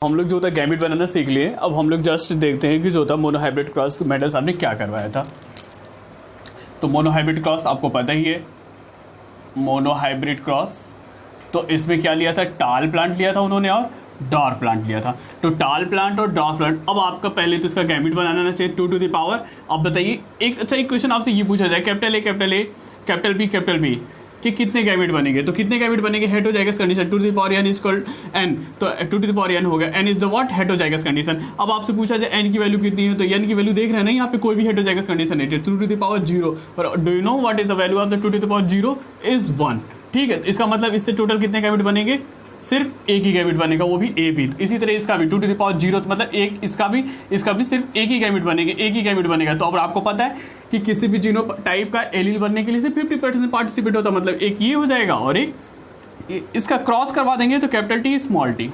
हम लोग जो होता है गैमेट बनाना सीख लिए। अब हम लोग जस्ट देखते हैं कि जो होता है मोनोहाइब्रिड क्रॉस मेंडल साहब ने क्या करवाया था। तो मोनोहाइब्रिड क्रॉस आपको पता ही है, मोनोहाइब्रिड क्रॉस तो इसमें क्या लिया था, टाल प्लांट लिया था उन्होंने और डॉर्फ प्लांट लिया था। तो टाल प्लांट और डॉर्फ प्लांट, अब आपका पहले तो इसका गैमेट बनाना चाहिए 2 टू द पावर। अब बताइए एक क्वेश्चन आपसे ये पूछा जाए, कैपिटल ए कैपिटल बी कि कितने गैमेट बनेंगे, तो कितने गैमेट बनेंगे, heterozygous condition 2 to the power n is equal n, तो 2 टू द पावर n हो गया, n is the what, heterozygous condition. अब आपसे पूछा जाए n की वैल्यू कितनी है, तो n की वैल्यू देख रहे हैं ना, यहाँ पे कोई भी हेटेरोजाइगस कंडीशन नहीं है, 2 टू द पावर 0। और do you know what is the value of the 2 to the power 0 is 1। ठीक है, इसका मतलब इससे टोटल कितने गैमेट बनेंगे, सिर्फ एक ही गैमेट बनेगा, वो भी ए भी। इसी तरह इसका भी 2 टू द पावर 0, तो मतलब एक इसका भी सिर्फ एक ही गैमेट बनेगा, एक ही गैमेट बनेगा। तो अब आपको पता है कि किसी भी जीनो टाइप का एलील बनने के लिए सिर्फ 50% पार्टिसिपेट होता है, मतलब एक ये हो जाएगा और एक इसका क्रॉस करवा देंगे तो कैपिटल टी स्मॉल टी।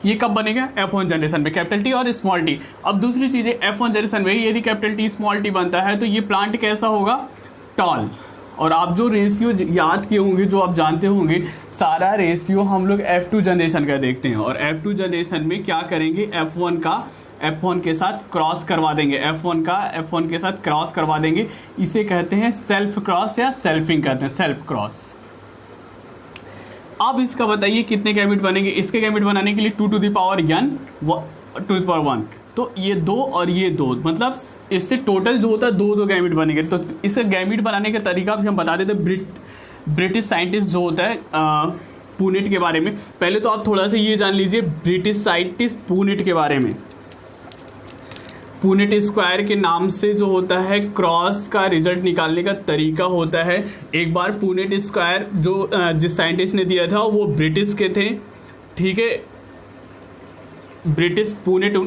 ये कब बनेगा, F1 जनरेशन में कैपिटल टी और स्मॉल टी। अब दूसरी चीज है F1 जनरेशन में यदि कैपिटल टी स्मॉल टी बनता है तो ये प्लांट कैसा होगा, टॉल। और आप जो रेशियो याद किए होंगे, जो आप जानते होंगे, सारा रेशियो हम लोग F2 जनरेशन का देखते हैं। और F2 जनरेशन में क्या करेंगे, F1 के साथ क्रॉस करवा देंगे, F1 के साथ क्रॉस करवा देंगे। इसे कहते हैं सेल्फ क्रॉस या सेल्फिंग कहते हैं, सेल्फ क्रॉस। अब इसका बताइए कितने गैमेट बनेंगे। इसके गैमेट बनाने के लिए 2 to the power n 2 to the power 1, तो ये 2 और ये 2, मतलब इससे टोटल जो होता है 2 गैमेट बनेंगे। तो इसका गैमेट बनाने का तरीका भी हम बता देते। ब्रिटिश साइंटिस्ट जो होता है पुनेट के बारे में, पहले तो आप थोड़ा सा ये जान लीजिए ब्रिटिश साइंटिस्ट पुनेट के बारे में। पुनेट स्क्वायर के नाम से जो होता है क्रॉस का रिजल्ट निकालने का तरीका होता है। एक बार पुनेट स्क्वायर जो जिस साइंटिस्ट ने दिया था वो ब्रिटिश के थे, ठीक है, ब्रिटिश पुनेट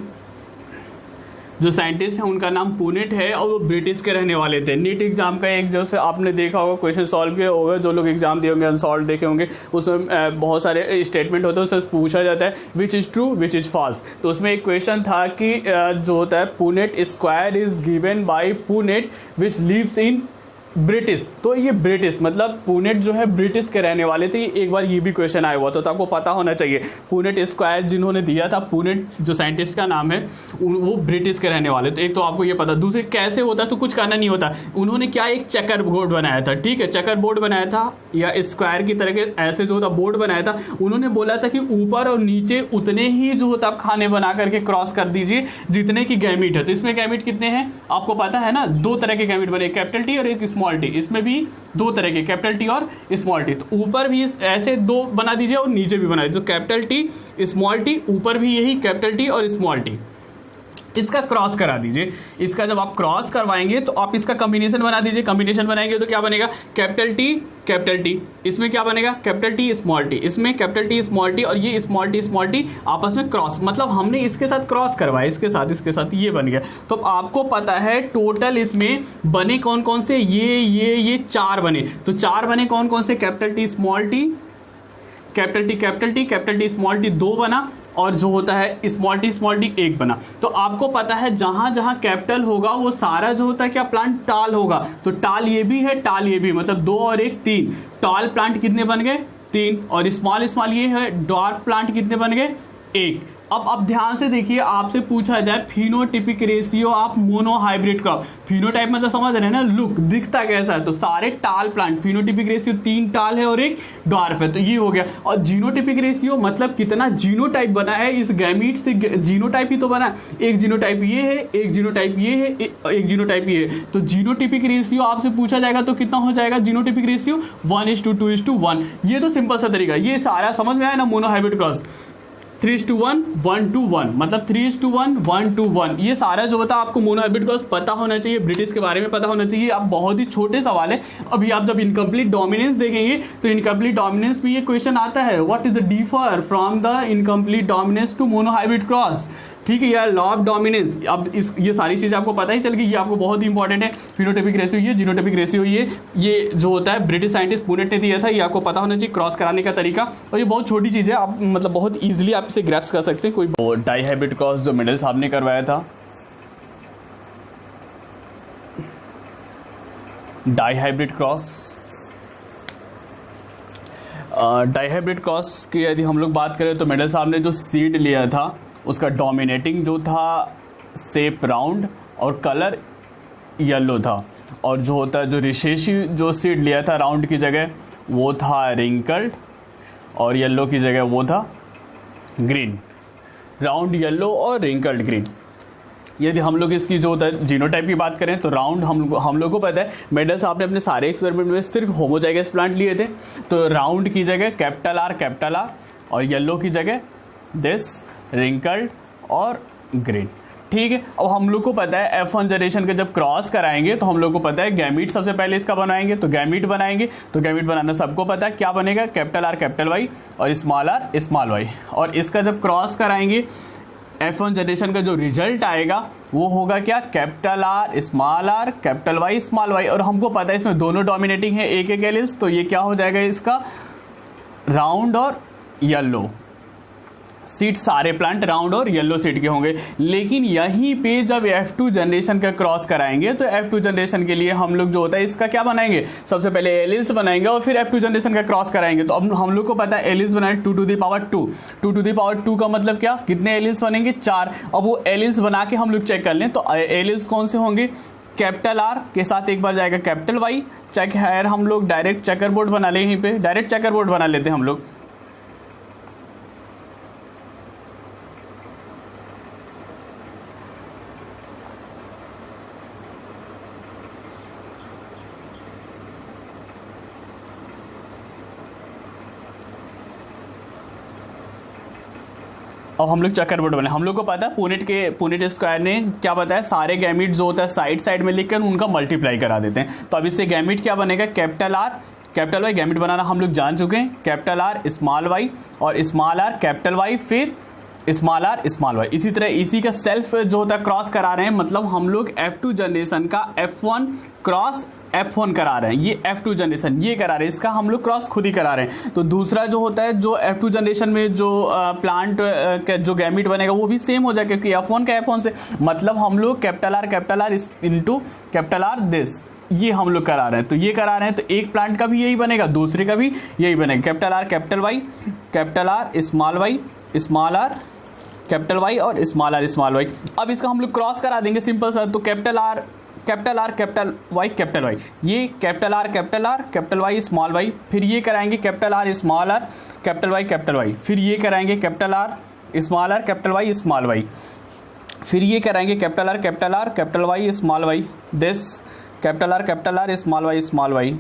जो साइंटिस्ट है उनका नाम पुनेट है और वो ब्रिटिश के रहने वाले थे। नीट एग्जाम का एक जैसे आपने देखा होगा, क्वेश्चन सॉल्व किया होगा, जो लोग एग्जाम दिए होंगे, अनसॉल्व देखे होंगे, उसमें बहुत सारे स्टेटमेंट होते हैं, उससे पूछा जाता है which is true which is false. तो उसमें एक क्वेश्चन था कि जो होता है Punnett square is given by Punnett which lives in British. तो ये ब्रिटिश मतलब पुनेट जो है ब्रिटिश के रहने वाले थे। एक बार ये भी क्वेश्चन आया हुआ था, तो आपको पता होना चाहिए पुनेट स्क्वायर जिन्होंने दिया था, पुनेट जो साइंटिस्ट का नाम है, वो ब्रिटिश के रहने वाले। तो एक तो आपको ये पता, दूसरे कैसे होता है तो कुछ करना नहीं होता। उन्होंने क्या एक चेकर बोर्ड बनाया था, ठीक है, चेकर बोर्ड बनाया था या स्क्वायर की तरह के ऐसे जो होता बोर्ड बनाया था। उन्होंने बोला था कि ऊपर और नीचे उतने ही जो होता खाने बना करके क्रॉस कर दीजिए जितने की गैमेट है। तो इसमें गैमेट कितने हैं आपको पता है ना, 2 तरह के गैमेट बने, कैपिटल टी और एक स्मॉल टी। इसमें भी 2 तरह के, कैपिटल टी और स्मॉल टी। तो ऊपर भी ऐसे 2 बना दीजिए और नीचे भी बना दीजिए, तो कैपिटल टी स्मॉल टी, ऊपर भी यही कैपिटल टी और स्मॉल टी। इसका क्रॉस करा दीजिए। इसका जब आप क्रॉस करवाएंगे तो आप इसका कॉम्बिनेशन बना दीजिए। कॉम्बिनेशन बनाएंगे तो क्या बनेगा, कैपिटल टी, इसमें क्या बनेगा, कैपिटल टी स्मॉल टी, इसमें कैपिटल टी स्मॉल टी, और ये स्मॉल टी आपस में क्रॉस, मतलब हमने इसके साथ क्रॉस करवाया, इसके साथ ये बन गया। तो आपको पता है टोटल इसमें बने कौन कौन से, ये 4 बने। तो 4 बने कौन कौन से, capital T small T, capital T small T 2 बना, और जो होता है स्मॉल टी 1 बना। तो आपको पता है जहां जहां कैपिटल होगा वो सारा जो होता है क्या प्लांट टाल होगा। तो टाल ये भी है, टाल ये भी, मतलब 2 और 1 3। टाल प्लांट कितने बन गए, 3। और स्मॉल ये है डॉर्फ प्लांट कितने बन गए, 1। अब ध्यान से देखिए, आपसे पूछा जाए phenotypic ratio of monohybrid crop. Phenotype मतलब समझ रहे हैं ना, लुक दिखता कैसा है। तो सारे टाल प्लांट, फिनोटिपिक रेशियो 3 टाल है और 1 डॉर्फ है, तो ये हो गया। और जीनोटिपिक रेशियो मतलब कितना जीनोटाइप बना है इस गैमीट से, जीनोटाइप ही तो बना, एक जीनोटाइप ये है, एक जीनोटाइप ये है, एक जीनोटाइप ये है। तो जीनोटिपिक रेशियो आपसे पूछा जाएगा तो कितना हो जाएगा जीनोटिपिक रेशियो, 1:2:1। ये तो सिंपल सा तरीका, ये सारा समझ में आया ना। मोनोहाइब्रिड क्रॉस 3:1 1:1, मतलब 3:1 1:1। ये सारा जो होता है आपको मोनोहाइब्रिड क्रॉस पता होना चाहिए, ब्रिटिश के बारे में पता होना चाहिए। अब बहुत ही छोटे सवाल है। अभी आप जब इनकम्प्लीट डोमिनेंस देखेंगे तो इनकम्प्लीट डोमिनेंस में ये क्वेश्चन आता है, what is the differ from the incomplete dominance to monohybrid cross, ठीक है यार, लॉ ऑफ डोमिनेंस। अब ये सारी चीजें आपको पता ही चल गई, ये आपको बहुत ही इंपॉर्टेंट है। फिनोटिपिक रेशियो ये, जीनोटिपिक रेशियो ये जो होता है ब्रिटिश साइंटिस्ट पुनेट ने दिया था, ये आपको पता होना चाहिए, क्रॉस कराने का तरीका। और ये बहुत छोटी चीज है, आप मतलब बहुत ईजिली आप इसे ग्रैप्स कर सकते हैं। कोई डाइहाइब्रिड क्रॉस जो मेंडल साहब ने करवाया था, डाइहाइब्रिड क्रॉस डाइहाइब्रिड क्रॉस की यदि हम लोग बात करें तो मेडल साहब ने जो सीड लिया था उसका डोमिनेटिंग जो था शेप राउंड और कलर येलो था, और जो होता है जो रिशेशी जो सीड लिया था राउंड की जगह वो था रिंकल्ड और येलो की जगह वो था ग्रीन। राउंड येलो और रिंकल्ड ग्रीन। यदि हम लोग इसकी जो होता है जीनोटाइप की बात करें तो राउंड हम लोग को पता है मेडल साहब ने अपने सारे एक्सपेरिमेंट में सिर्फ होमोजाइगस प्लांट लिए थे, तो राउंड की जगह कैपिटल आर और येलो की जगह दिस रिंकल्ड और ग्रीन। ठीक है, अब हम लोग को पता है F1 जनरेशन के जब क्रॉस कराएंगे तो हम लोग को पता है गैमीट सबसे पहले इसका बनाएंगे, तो गैमीट बनाएंगे तो गैमीट बनाना सबको पता है क्या बनेगा, कैपिटल आर वाई और स्मॉल वाई। और इसका जब क्रॉस कराएंगे F1 जनरेशन का जो रिजल्ट आएगा वो होगा क्या, capital R capital Y small Y. और हमको पता है इसमें दोनों डोमिनेटिंग है एक एलिस, तो ये क्या हो जाएगा इसका राउंड और येलो सीड। सारे प्लांट राउंड और येलो सीड के होंगे। लेकिन यहीं पे जब F2 जनरेशन का क्रॉस कराएंगे तो F2 जनरेशन के लिए हम लोग जो होता है इसका क्या बनाएंगे, सबसे पहले एलिस बनाएंगे और फिर F2 जनरेशन का क्रॉस कराएंगे। तो अब हम लोग को पता है एलिस बनाए 2 to the power 2। 2 to the power 2 का मतलब क्या, कितने एलिस बनेंगे, 4। अब वो एलिस बना के हम लोग चेक कर लें तो एलिस कौन से होंगे, कैपिटल आर के साथ एक बार जाएगा कैपिटल वाई। चेक है हम लोग डायरेक्ट चेकर बोर्ड बना ले, यहीं पे डायरेक्ट चेकर बोर्ड बना लेते हैं हम लोग। अब हम लोग चक्कर बोर्ड बने, हम लोग को पता है पुनेट स्क्वायर ने क्या बताया, सारे गैमिट जो होता है साइड साइड में लिखकर उनका मल्टीप्लाई करा देते हैं। तो अब इससे गैमिट क्या बनेगा, capital R capital Y. Gamete बनाना हम लोग जान चुके हैं, कैपिटल आर स्मॉल वाई और स्मॉल आर कैपिटल वाई फिर स्मॉल आर स्मॉल वाई। इसी तरह इसी का सेल्फ जो होता है क्रॉस करा रहे हैं, मतलब हम लोग F2 जनरेशन का F1 क्रॉस F1 करा रहे हैं, ये F2 जनरेशन ये करा रहे हैं, इसका हम लोग क्रॉस खुद ही करा रहे हैं। तो दूसरा जो होता है जो F2 जनरेशन में जो प्लांट जो गैमिट बनेगा वो भी सेम हो जाएगा क्योंकि F1 का F1 से, मतलब हम लोग capital R into capital R this ये हम लोग करा रहे हैं। तो ये करा रहे हैं तो एक प्लांट का भी यही बनेगा, दूसरे का भी यही बनेगा, capital R small Y small R capital Y और स्मॉल आर वाई। अब इसका हम लोग क्रॉस करा देंगे सिंपल सा, तो कैपिटल आर कैपिटल वाई, ये कैपिटल वाई स्मॉल वाई, फिर ये कराएंगे capital R small R capital Y, फिर ये कराएंगे capital R capital Y small Y, फिर ये कराएंगे capital R Y small Y, this capital R small Y,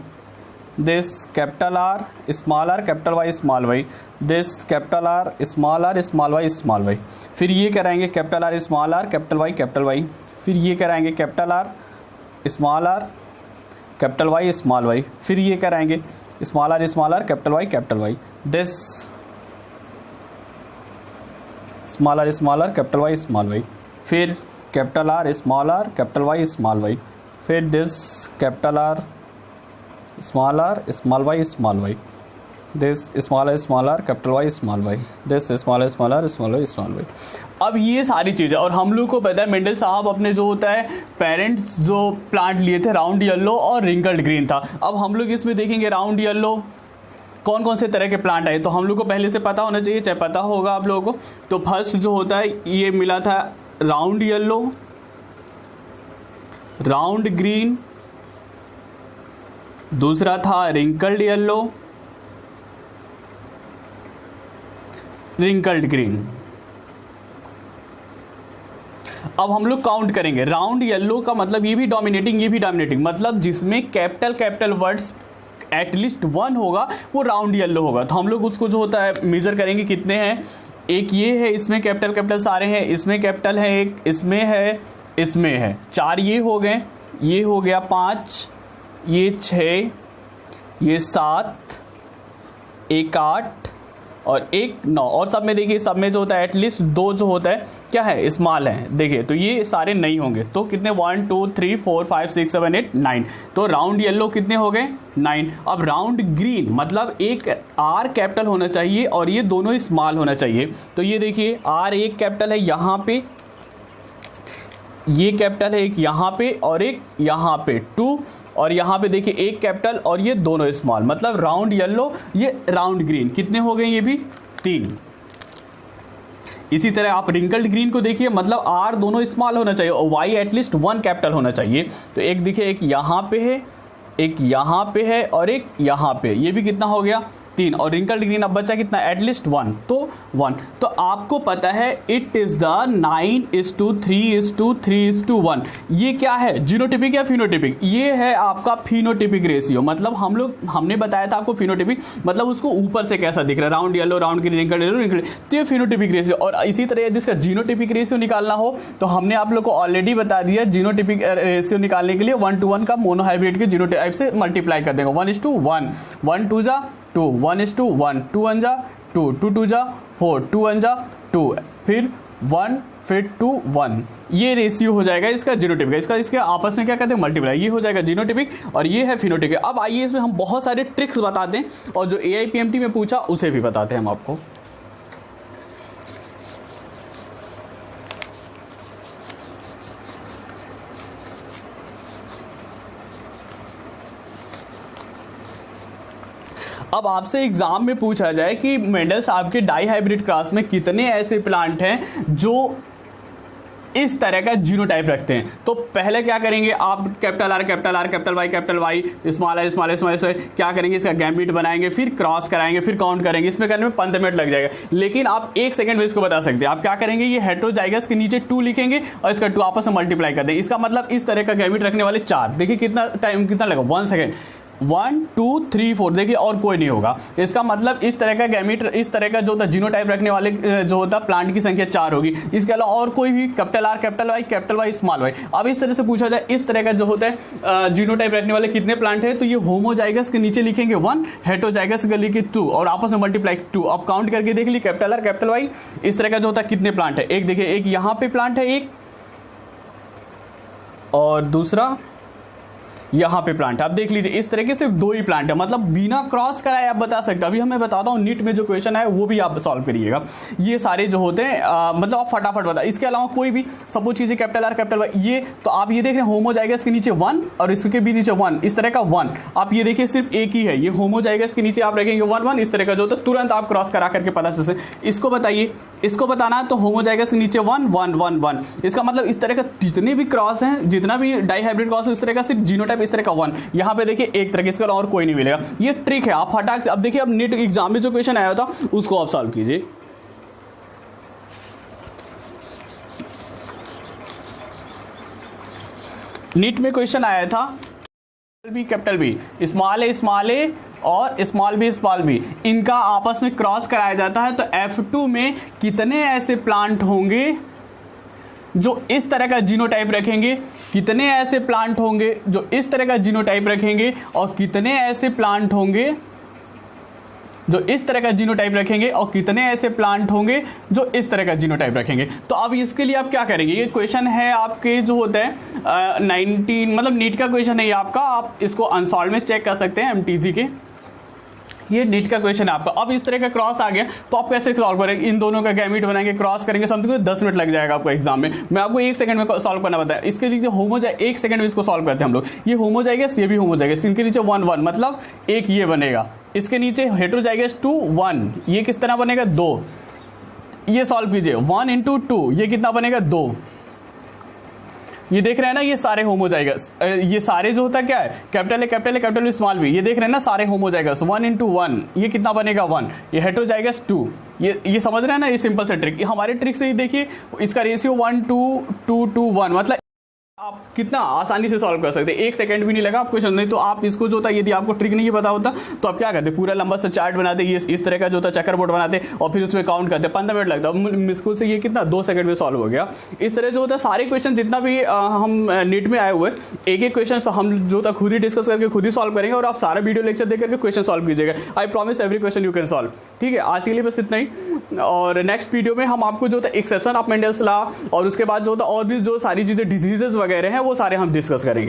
this capital R capital Y small Y, this capital R small Y, फिर ये कराएंगे capital R capital Y, फिर ये कराएंगे capital R capital Y small Y, फिर ये कराएंगे small R capital Y, this small R capital Y small Y, फिर capital R capital Y small Y, फिर this capital R small Y small Y, this small R capital Y small Y, this small R small Y. अब ये सारी चीज़ें, और हम लोग को पता है मेंडल साहब अपने जो होता है पेरेंट्स जो प्लांट लिए थे राउंड येलो और रिंकल्ड ग्रीन था। अब हम लोग इसमें देखेंगे राउंड येलो कौन कौन से तरह के प्लांट आए, तो हम लोग को पहले से पता होना चाहिए, चाहे पता होगा आप लोगों को। तो फर्स्ट जो होता है ये मिला था राउंड येलो, राउंड ग्रीन, दूसरा था रिंकल्ड येलो, रिंकल्ड ग्रीन। अब हम लोग काउंट करेंगे, राउंड येलो का मतलब ये भी डोमिनेटिंग, मतलब जिसमें कैपिटल वर्ड्स एटलीस्ट 1 होगा वो राउंड येलो होगा। तो हम लोग उसको जो होता है मेजर करेंगे कितने हैं, एक ये है, इसमें कैपिटल सारे हैं, इसमें कैपिटल है एक, इसमें है 4, ये हो गए, ये हो गया 5, ये 6, ये 7, एक 8 और एक 9, और सब में देखिए सब में जो होता है एटलीस्ट 2 जो होता है क्या है स्मॉल है, देखिए तो ये सारे नहीं होंगे। तो कितने 1 2 3 4 5 6 7 8 9, तो राउंड येलो कितने हो गए 9। अब राउंड ग्रीन मतलब एक आर कैपिटल होना चाहिए और ये दोनों ही स्मॉल होना चाहिए। तो ये देखिए आर एक कैपिटल है यहाँ पे, ये कैपिटल है एक यहाँ पे और एक यहाँ पे 2, और यहाँ पे देखिए एक कैपिटल और ये दोनों स्मॉल, मतलब राउंड येलो, ये राउंड ग्रीन, कितने हो गए ये भी 3। इसी तरह आप रिंकल्ड ग्रीन को देखिए, मतलब आर दोनों स्मॉल होना चाहिए और वाई एटलीस्ट 1 कैपिटल होना चाहिए। तो एक देखिए, एक यहाँ पे है, एक यहाँ पे है और एक यहाँ पे, ये भी कितना हो गया 3। और रिंकल्ड ग्रीन अब बचा कितना, एटलीस्ट 1, तो 1। तो आपको पता है इट इज द 9:3:3:1। ये क्या है, जीनोटिपिक या फिनोटिपिक? ये है आपका फिनोटिपिक रेशियो। मतलब हमने बताया था आपको फिनोटिपिक मतलब उसको ऊपर से कैसा दिख रहा है, round yellow, round green, wrinkled yellow, wrinkled, तो ये फिनोटिपिक रेशियो। और इसी तरह यदि इसका जीनोटिपिक रेशियो निकालना हो तो हमने आप लोग को ऑलरेडी बता दिया, जीनोटिपिक रेशियो निकालने के लिए 1:1 का मोनोहाइब्रिड के जीनोटाइप से मल्टीप्लाई कर देंगे। 1:1, 1 2 जा 2, 1:1, 2 1 जा 2, 2 2 जा 4, 2 1 जा 2, फिर 1, फिर 2 1। ये रेशियो हो जाएगा इसका जीनोटिपिक। इसके आपस में क्या कहते हैं, मल्टीप्लाई। ये हो जाएगा जीनोटिपिक और ये है फिनोटिपिक। अब आइए इसमें हम बहुत सारे ट्रिक्स बताते हैं और जो AIPMT में पूछा उसे भी बताते हैं हम आपको। अब आपसे एग्जाम में पूछा जाए कि मेंडल साहब के डाई हाइब्रिड क्रॉस में कितने ऐसे प्लांट हैं जो इस तरह का जीनोटाइप रखते हैं, तो पहले क्या करेंगे आप, capital R capital R capital Y small I small small, क्या करेंगे, इसका गैमेट बनाएंगे, फिर क्रॉस कराएंगे, फिर काउंट करेंगे। इसमें करने में 15 मिनट लग जाएगा, लेकिन आप 1 सेकंड में इसको बता सकते हैं। आप क्या करेंगे, ये हेटेरोजाइगस के नीचे 2 लिखेंगे और इसका 2 आपस में मल्टीप्लाई कर देंगे। इसका मतलब इस तरह का गैमेट रखने वाले 4, देखिए कितना टाइम कितना लगा, 1 सेकंड, 1 2 3 4, देखिए और कोई नहीं होगा। इसका मतलब इस तरह का गैमेट, इस तरह का जो होता है जीनोटाइप रखने वाले जो होता है प्लांट की संख्या 4 होगी। इसके अलावा और कोई भी capital R capital Y small Y. अब इस तरह से पूछा जाए इस तरह का जो होता है जीनोटाइप रखने वाले कितने प्लांट है, तो ये होमोजाइगस के नीचे लिखेंगे 1, हेटेरोजाइगस के लिखे 2 और आपस में मल्टीप्लाई 2। अब काउंट करके देख ली, कैपिटल आर कैपिटल वाई इस तरह का जो होता है कितने प्लांट है, एक देखिए, एक यहाँ पे प्लांट है एक, और दूसरा यहाँ पे प्लांट है। आप देख लीजिए इस तरह के सिर्फ 2 ही प्लांट है, मतलब बिना क्रॉस कराए आप बता सकते हैं। अभी हमें बताता हूँ नीट में जो क्वेश्चन है वो भी आप सॉल्व करिएगा। ये सारे जो होते हैं मतलब आप फटाफट बता। इसके अलावा कोई भी सपोज चीजें कैपिटल आर कैपिटल वाई, ये तो आप ये देख रहे हैं होमोजाइगस के नीचे 1 और इसके भी नीचे 1, इस तरह का 1। आप ये देखिए सिर्फ एक ही है, ये होमोजाइगस के नीचे आप रखेंगे 1 1, इस तरह का जो होता है तुरंत आप क्रॉस करा करके पता चल सकते। इसको बताइए, इसको बताना है तो होमोजाइगस के नीचे 1 1 1 1। इसका मतलब इस तरह का जितने भी क्रॉस हैं, जितना भी डाई हाइब्रिड क्रॉस है इस तरह का सिर्फ जीनोटाइप इस तरह का 1। यहाँ पे देखिए एक तरह इसका और कोई नहीं मिलेगा। ये ट्रिक है, आप फटाक से अब देखिए, अब नीट एग्जाम में जो क्वेश्चन आया था उसको आप सॉल्व कीजिए। नीट में क्वेश्चन आया था कैपिटल बी स्मॉल ए और स्मॉल बी इनका आपस में क्रॉस कराया जाता है, तो F2 में कितने ऐसे प्लांट होंगे जो इस तरह का जीनोटाइप रखेंगे, कितने ऐसे प्लांट होंगे जो इस तरह का जीनोटाइप रखेंगे, और कितने ऐसे प्लांट होंगे जो इस तरह का जीनोटाइप रखेंगे, और कितने ऐसे प्लांट होंगे जो इस तरह का जीनोटाइप रखेंगे। तो अब इसके लिए आप क्या करेंगे, ये क्वेश्चन है आपके जो होते हैं 19 मतलब नीट का क्वेश्चन है ये आपका, आप इसको अनसॉल्व में चेक कर सकते हैं MTG के, ये नीट का क्वेश्चन है आपका। अब इस तरह का क्रॉस आ गया तो आप कैसे सॉल्व करेंगे, इन दोनों का गैमेट बनाएंगे, क्रॉस करेंगे, समथिंग 10 मिनट लग जाएगा आपको एग्जाम में। मैं आपको 1 सेकंड में सॉल्व करना बताया। इसके लिए होमोजाइगस 1 सेकंड में इसको सॉल्व करते हैं हम लोग। ये होमोजाइगस, ये भी होमोजाइगस, इनके नीचे 1 1 मतलब एक ये बनेगा, इसके नीचे हेटेरोजाइगस 2 1, ये किस तरह बनेगा 2। ये सॉल्व कीजिए 1 × 2, ये कितना बनेगा 2। ये देख रहे हैं ना, ये सारे होमोजाइगस, ये सारे जो होता है क्या है, कैपिटल स्मॉल बी, ये देख रहे हैं ना सारे होमोजाइगस 1 × 1, ये कितना बनेगा 1। ये हेटेरोजाइगस 2, ये समझ रहे हैं ना, ये सिंपल से ट्रिक। हमारे ट्रिक से ही देखिए इसका रेशियो 1 2 2 2 1, मतलब आप कितना आसानी से सॉल्व कर सकते हैं, 1 सेकंड भी नहीं लगा आपको क्वेश्चन। नहीं तो आप इसको जो होता है, यदि आपको ट्रिक नहीं पता होता तो आप क्या करते, पूरा लंबा सा चार्ट बनाते, ये इस तरह का जो होता है चक्कर बोर्ड बनाते और फिर उसमें काउंट करते, 15 मिनट लगता है। मुश्किल से ये कितना 2 सेकंड में सॉल्व हो गया। इस तरह जो होता है सारे क्वेश्चन जितना भी हम नीट में आए हुए एक क्वेश्चन हम जो होता है खुद ही डिस्कस करके खुद ही सॉल्व करेंगे, और आप सारा वीडियो लेक्चर देख करके क्वेश्चन सॉल्व कीजिएगा। I promise every question you can solve. ठीक है, आज के लिए बस इतना ही, और नेक्स्ट वीडियो में हम आपको जो होता है एक्सेप्शन ऑफ मेंडल्स लॉ और उसके बाद जो होता है और भी जो सारी चीजें डिजीजेस वगैरह हैं वो सारे हम डिस्कस करेंगे।